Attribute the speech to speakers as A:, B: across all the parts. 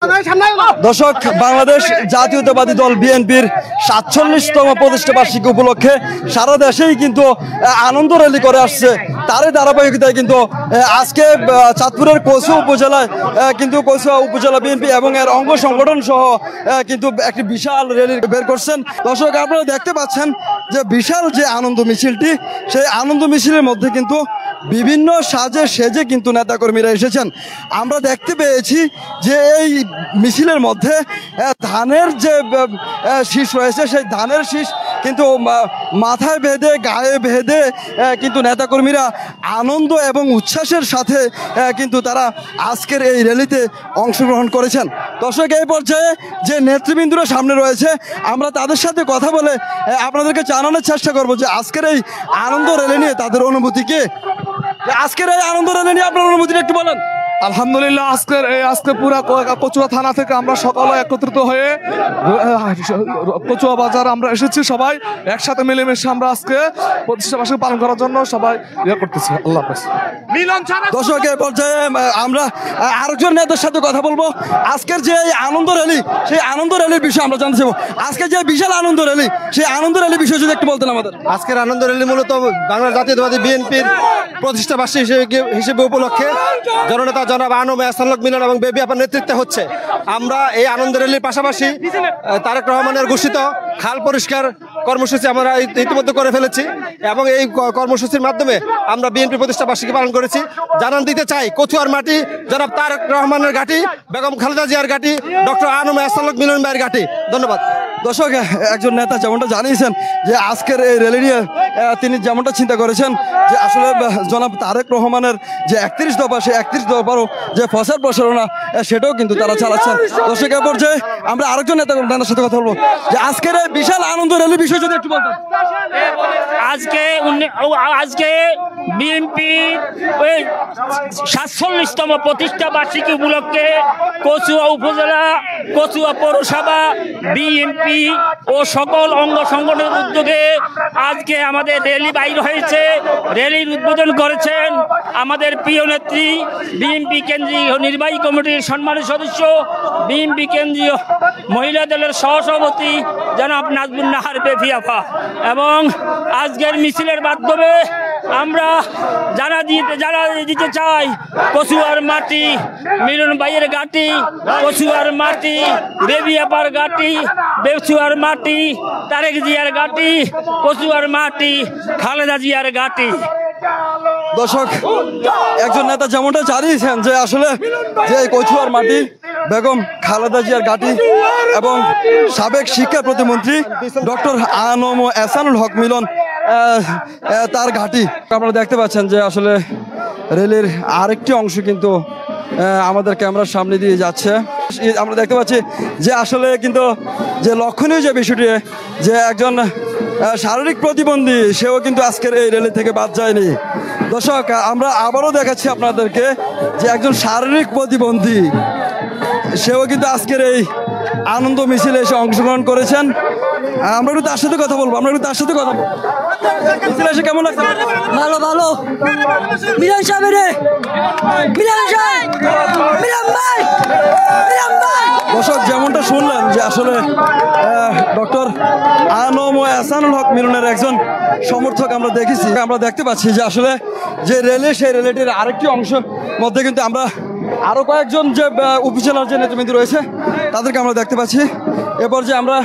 A: দর্শক, বাংলাদেশ জাতীয়তাবাদী দল বিএনপির ৪৭তম প্রতিষ্ঠা বার্ষিকী উপলক্ষে সারা দেশেই কিন্তু আনন্দ র্যালি করে আসছে। তারই ধারাবাহিকতায় কিন্তু আজকে চাঁদপুরের কচুয়া উপজেলায় কিন্তু কচুয়া উপজেলা বিএনপি এবং এর অঙ্গ সংগঠন সহ কিন্তু একটি বিশাল র্যালি বের করছেন। দর্শক, আপনারা দেখতে পাচ্ছেন যে বিশাল যে আনন্দ মিছিলটি, সেই আনন্দ মিছিলের মধ্যে কিন্তু বিভিন্ন সাজে সেজে কিন্তু নেতাকর্মীরা এসেছেন। আমরা দেখতে পেয়েছি যে এই মিছিলের মধ্যে ধানের যে শীষ রয়েছে, সেই ধানের শীষ কিন্তু মাথায় বেঁধে গায়ে বেঁধে কিন্তু নেতাকর্মীরা আনন্দ এবং উচ্ছ্বাসের সাথে কিন্তু তারা আজকের এই র্যালিতে অংশগ্রহণ করেছেন। দর্শক, এই পর্যায়ে যে নেতৃবৃন্দরা সামনে রয়েছে, আমরা তাদের সাথে কথা বলে আপনাদেরকে জানানোর চেষ্টা করব যে আজকের এই আনন্দ র্যালি নিয়ে তাদের অনুভূতি কি। আজকের এই আনন্দ র্যালি নিয়ে আপনার অনুভূতিটা একটু বলেন।
B: আলহামদুলিল্লাহ, আজকে পুরা কচুয়া থানা থেকে আমরা সকালে একত্রিত হয়ে কচুয়া বাজার আমরা এসেছি। সবাই একসাথে মিলেমিশে আমরা আজকে প্রতিষ্ঠা বার্ষিকী পালন করার জন্য সবাই করতেছি। আল্লাহ হাফেজ।
A: দর্শক, এই পর্যায়ে আমরা আরেকজন নেতার সাথে কথা বলবো। আজকের যে এই আনন্দ র্যালি, সেই আনন্দ র্যালির বিষয়ে আমরা জানতে চাইবো। আজকে যে বিশাল আনন্দ র্যালি, সেই আনন্দ র্যালির বিষয়ে যদি একটু বলতেন আমাদের।
C: আজকের আনন্দ র্যালি মূলত বাংলাদেশ জাতীয়তাবাদী বিএনপির প্রতিষ্ঠা বার্ষিকী হিসেবে উপলক্ষে জননেতা জনাব আনম এহসানুল হক মিলন এবং বেবি আপার নেতৃত্বে হচ্ছে। আমরা এই আনন্দ র্যালির পাশাপাশি তারেক রহমানের ঘোষিত খাল পরিষ্কার কর্মসূচি আমরা ইতিমধ্যে করে ফেলেছি এবং এই কর্মসূচির মাধ্যমে আমরা বিএনপি প্রতিষ্ঠা বার্ষিকী পালন করেছি। জানান দিতে চাই, কচুয়ার মাটি জনাব তারেক রহমানের ঘাঁটি, বেগম খালেদা জিয়ার ঘাঁটি, ডক্টর আনম এহসানুল হক মিলন ভাইয়ের ঘাঁটি। ধন্যবাদ।
A: দর্শক, একজন নেতা যেমনটা জানিয়েছেন যে আজকের এই র্যালি নিয়ে তিনি যেমনটা চিন্তা করেছেন যে আসলে জনাব তারেক রহমানের যে ৩১ দফা, সেই ৩১ দফারও যে প্রচার প্রসারণা সেটাও কিন্তু তারা চালাচ্ছেন। দর্শক, এ পর্যায়ে আমরা আরেকজন নেতার সাথে কথা বলবো যে আজকের এই বিশাল আনন্দ র্যালির বিষয়ে যদি একটু বলতেন।
D: আজকে বিএনপি ৪৭তম প্রতিষ্ঠা বার্ষিকী উপলক্ষে কচুয়া উপজেলা, কচুয়া পৌরসভা, বিএনপি ও সকল অঙ্গ সংগঠনের উদ্যোগে আজকে আমাদের র্যালি বাইর হয়েছে। র্যালির উদ্বোধন করেছেন আমাদের প্রিয় নেত্রী, বিএনপি কেন্দ্রীয় নির্বাহী কমিটির সম্মানিত সদস্য, বিএনপি কেন্দ্রীয় মহিলা দলের সহসভাপতি জনাব নাজবুন নাহার বেবি আপা। এবং আজকের মিছিলের মাধ্যমে আমরা জানা দিতে চাই, কচুয়ার মাটি মিলন ভাইয়ের ঘাঁটি, কচুয়ার মাটি বেবি আপার ঘাঁটি, কচুয়ার মাটি তারেক জিয়ার ঘাঁটি, কচুয়ার মাটি খালেদা জিয়ার ঘাঁটি।
A: দর্শক, একজন নেতা যেমনটা জানিয়েছেন যে আসলে যে কচুয়ার মাটি বেগম খালেদা জিয়ার ঘাঁটি এবং সাবেক শিক্ষা প্রতিমন্ত্রী ডক্টর আনম এহসানুল হক মিলন তার ঘাঁটি। আপনারা দেখতে পাচ্ছেন যে আসলে রেলের আরেকটি অংশ কিন্তু আমাদের ক্যামেরার সামনে দিয়ে যাচ্ছে। আমরা দেখতে পাচ্ছি যে আসলে কিন্তু যে লক্ষণীয় যে বিষয়টি, যে একজন শারীরিক প্রতিবন্ধী সেও কিন্তু আজকের এই র্যালি থেকে বাদ যায়নি। দর্শক, আমরা আবারও দেখাচ্ছি আপনাদেরকে যে একজন শারীরিক প্রতিবন্ধী সেও কিন্তু আজকের এই আনন্দ মিছিলে এসে অংশগ্রহণ করেছেন। আমরা একটু তার সাথে কথা বলবো। মিছিলে এসে কেমন লাগছে?
E: ভালো ভালো। মিলন সাহেব রে, মিলন সাহেব, মিলন ভাই, মিলন ভাই।
A: দর্শক, যেমনটা শুনলেন যে আসলে ডক্টর আনম এহসানুল হক মিলনের একজন সমর্থক আমরা দেখতে পাচ্ছি যে আসলে যে র্যালি, সেই র্যালিটির আরেকটি অংশ মধ্যে কিন্তু আমরা আরো কয়েকজন যে উপজেলার যে নেতৃবৃন্দ রয়েছে তাদেরকে আমরা দেখতে পাচ্ছি। এরপর যে আমরা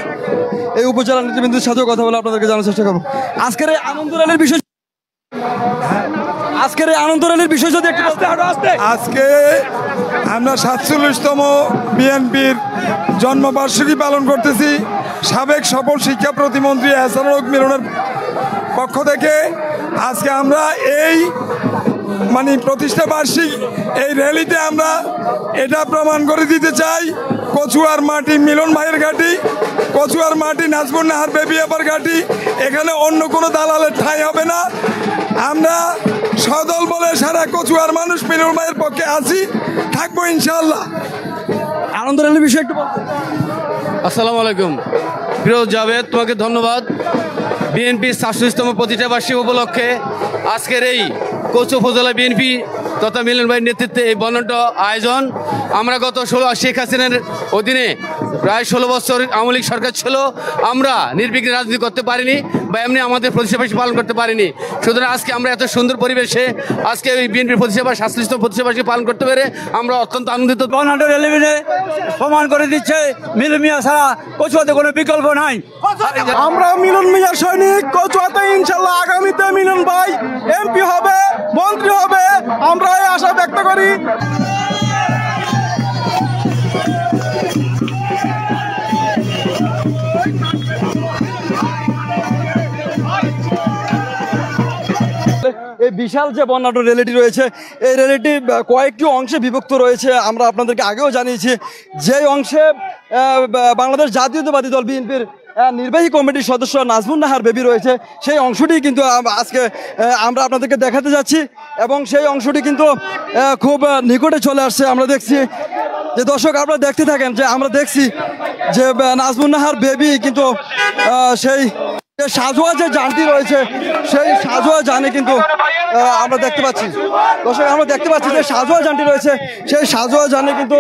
A: এই উপজেলার নেতৃবৃন্দের সাথেও কথা বলে আপনাদেরকে জানার চেষ্টা করবো। আজকের এই আনন্দ র্যালির বিষয় যদি একটু
B: আজকে আমরা ৪৭তম বিএনপির জন্মবার্ষিকী পালন করতেছি। সাবেক সফল শিক্ষা প্রতিমন্ত্রী এহসানুল হক মিলনের পক্ষ থেকে আজকে আমরা এই প্রতিষ্ঠা বার্ষিক এই র্যালিতে আমরা এটা প্রমাণ করে দিতে চাই, কচুয়ার মাটি মিলন ভাইয়ের ঘাঁটি, কচুয়ার মাটি নাজবুন নাহার বেবি আপার ঘাঁটি। এখানে অন্য কোনো দালালের ঠাঁই হবে না। আমরা সদল বলে সারা কচুয়ার মানুষ মিলন ভাইয়ের পক্ষে আছি, থাকবো ইনশাআল্লাহ।
A: আনন্দ র্যালির বিষয়ে একটু বলতে।
F: আসসালামু আলাইকুম। প্রিয় জাভেদ, তোমাকে ধন্যবাদ। বিএনপির ৪৭তম প্রতিষ্ঠা বার্ষিকী উপলক্ষে আজকের এই কচুয়া উপজেলা বিএনপি তথা মিলন ভাইয়ের নেতৃত্বে এই বর্ণাঢ্য আয়োজন। আমরা গত শেখ হাসিনার অধীনে প্রায় 16 বছর আওয়ামী লীগ সরকার ছিল, আমরা নির্বিঘ্নে রাজনীতি করতে পারিনি বা এমনি আমাদের প্রতিষ্ঠাবার্ষিকী পালন করতে পারিনি। সুতরাং আজকে আমরা এত সুন্দর পরিবেশে আজকে ওই বিএনপির প্রতিষ্ঠা 47তম প্রতিষ্ঠাবার্ষিকী পালন করতে পেরে আমরা অত্যন্ত আনন্দিত।
G: বর্ণাঢ্য রেলিভেনে প্রমাণ করে দিচ্ছে মিলন মিয়া ছাড়া কচুয়াতে কোনো বিকল্প নাই।
B: আমরা মিলন মিয়ার সৈনিক। কচুয়াতে ইনশাল্লাহ আগামীতে মিলন ভাই এমপি হবে, মন্ত্রী হবে, আমরা এই আশা ব্যক্ত করি।
A: এই বিশাল যে বর্ণাঢ্য র্যালিটি রয়েছে, এই র্যালিটি কয়েকটি অংশে বিভক্ত রয়েছে। আমরা আপনাদেরকে আগেও জানিয়েছি, যে অংশে বাংলাদেশ জাতীয়তাবাদী দল বিএনপির নির্বাহী কমিটির সদস্য নাজমুন নাহার বেবি রয়েছে, সেই অংশটি কিন্তু আজকে আমরা আপনাদেরকে দেখাতে যাচ্ছি এবং সেই অংশটি কিন্তু খুব নিকটে চলে আসছে। আমরা দেখছি যে দর্শক আপনারা দেখতে থাকেন যে আমরা দেখছি যে নাজমুন নাহার বেবি কিন্তু সেই সাজোয়া যে যানটি রয়েছে সেই সাজোয়া যানে কিন্তু আমরা দেখতে পাচ্ছি। দর্শক আমরা দেখতে পাচ্ছি যে সাজোয়া যানটি রয়েছে, সেই সাজোয়া যানে কিন্তু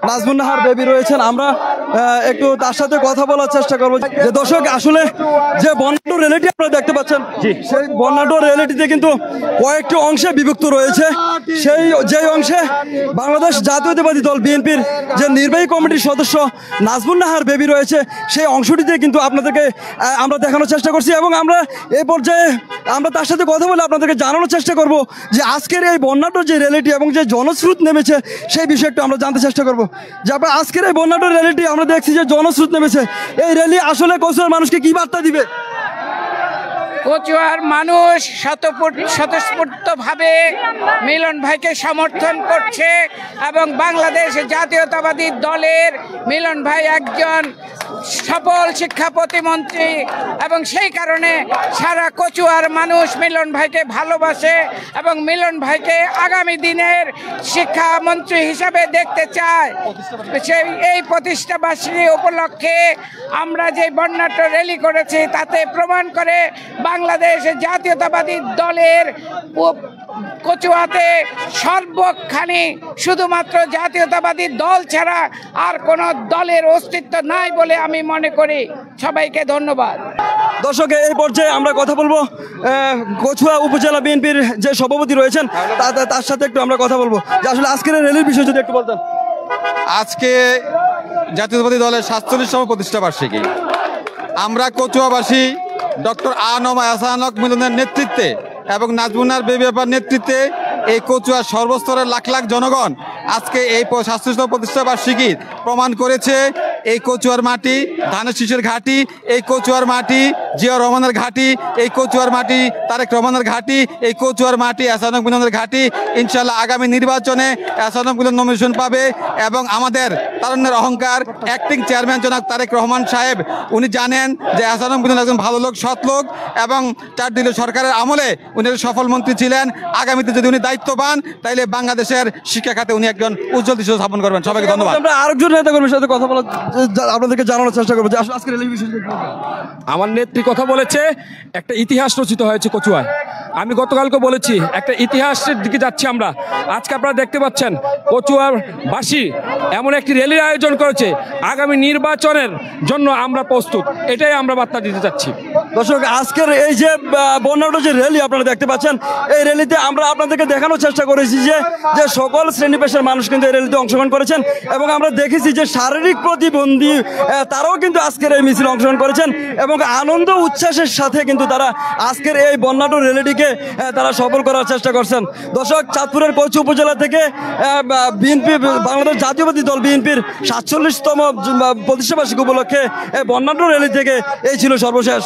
A: নাজমুন নাহার বেবি রয়েছেন। আমরা একটু তার সাথে কথা বলার চেষ্টা করবো যে দর্শক আসলে যে বর্ণাঢ্য র্যালিটি আপনারা দেখতে পাচ্ছেন, সেই বর্ণাঢ্য র্যালিটিতে কিন্তু কয়েকটি অংশে বিভক্ত রয়েছে। যে অংশে বাংলাদেশ জাতীয়তাবাদী দল বিএনপির যে নির্বাহী কমিটির সদস্য নাজমুন নাহার বেবি রয়েছে, সেই অংশটিতে কিন্তু আপনাদেরকে আমরা দেখানোর চেষ্টা করছি এবং আমরা এই পর্যায়ে আমরা তার সাথে কথা বলে আপনাদেরকে জানানোর চেষ্টা করব যে আজকের এই বর্ণাঢ্য যে র্যালিটি এবং যে জনস্রোত নেমেছে সেই বিষয়ে একটু আমরা জানতে চেষ্টা করব। যে আপনার আজকের এই বর্ণাঢ্য র্যালিটি আমরা দেখছি যে জনস্রোত নেমেছে, এই র্যালি আসলে কচুয়ার মানুষকে কি বার্তা দিবে?
H: কচুয়ার মানুষ স্বতঃস্ফূর্তভাবে মিলন ভাইকে সমর্থন করছে এবং বাংলাদেশ জাতীয়তাবাদী দলের মিলন ভাই একজন সফল শিক্ষা প্রতিমন্ত্রী এবং সেই কারণে সারা কচুয়ার মানুষ মিলন ভাইকে ভালোবাসে এবং মিলন ভাইকে আগামী দিনের শিক্ষামন্ত্রী হিসাবে দেখতে চায়। সেই এই প্রতিষ্ঠাবার্ষিকী উপলক্ষে আমরা যে বর্ণাঢ্য র্যালি করেছি তাতে প্রমাণ করে বাংলাদেশ জাতীয়তাবাদী দলের কচুয়াতে সর্বখানি শুধুমাত্র জাতীয়তাবাদী দল ছাড়া আর কোনো দলের অস্তিত্ব নাই বলে আমি মনে করি। সবাইকে ধন্যবাদ।
A: দর্শক এই পর্যায়ে আমরা কথা বলবো কচুয়া উপজেলা বিএনপির যে সভাপতি রয়েছেন তার সাথে একটু আমরা কথা বলবো যে আসলে আজকের র্যালির বিষয়ে যদি একটু বলতেন।
C: আজকে জাতীয়তাবাদী দলের 47তম প্রতিষ্ঠাবার্ষিকী, আমরা কচুয়াবাসী ডক্টর আহসানুক মিলনের নেতৃত্বে এবং নাজমুনার বেবি আপার নেতৃত্বে এই কচুয়ার সর্বস্তরের লাখ লাখ জনগণ আজকে এই 47তম প্রতিষ্ঠাবার্ষিকী প্রমাণ করেছে এই কচুয়ার মাটি ধানের শীষের ঘাঁটি, এই কচুয়ার মাটি জিয়া রহমানের ঘাঁটি, এই কচুয়ার মাটি তারেক রহমানের ঘাঁটি, এই কচুয়ার মাটি আহসানুক মিলনের ঘাঁটি। ইনশাল্লাহ আগামী নির্বাচনে আহসানুক মিলন নমিনেশন পাবে এবং আমাদের তারুণ্যের অহংকার অ্যাক্টিং চেয়ারম্যান জনাব তারেক রহমান সাহেব উনি জানেন যে আহসানুক মিলন একজন ভালো লোক, সৎ লোক এবং 4 দলীয় সরকারের আমলে উনি সফল মন্ত্রী ছিলেন। আগামীতে যদি উনি দায়িত্ব পান তাহলে বাংলাদেশের শিক্ষা খাতে উনি একজন উজ্জ্বল দৃশ্য স্থাপন করবেন। সবাইকে ধন্যবাদ।
A: আমরা আরেকজন নেতা কর্মীর সাথে কথা বলার আপনাদেরকে জানানোর চেষ্টা করবো যে আসলে আজকের র্যালির বিষয়ে
G: আমার নেত্রী কথা বলেছে, একটা ইতিহাস রচিত হয়েছে কচুয়ায়। আমি গতকালকে বলেছি একটা ইতিহাসের দিকে যাচ্ছি আমরা। আজকে আপনারা দেখতে পাচ্ছেন কচুয়ার বাসী এমন একটি র্যালির আয়োজন করেছে, আগামী নির্বাচনের জন্য আমরা প্রস্তুত, এটাই আমরা বার্তা দিতে চাচ্ছি।
A: দর্শক আজকের এই যে বর্ণাঢ্য যে র্যালি আপনারা দেখতে পাচ্ছেন, এই র্যালিতে আমরা আপনাদেরকে দেখানোর চেষ্টা করেছি যে সকল শ্রেণী পেশার মানুষ কিন্তু এই র্যালিতে অংশগ্রহণ করেছেন এবং আমরা দেখেছি যে শারীরিক প্রতিবন্ধী তারাও কিন্তু আজকের এই মিছিলে অংশগ্রহণ করেছেন এবং আনন্দ উচ্ছ্বাসের সাথে কিন্তু তারা আজকের এই বর্ণাঢ্য র্যালিটিকে তারা সফল করার চেষ্টা করছেন। দর্শক চাঁদপুরের কচুয়া উপজেলা থেকে বিএনপি বাংলাদেশ জাতীয়তাবাদী দল বিএনপির 47তম প্রতিষ্ঠাবার্ষিকী উপলক্ষে বর্ণাঢ্য র্যালি থেকে এই ছিল সর্বশেষ।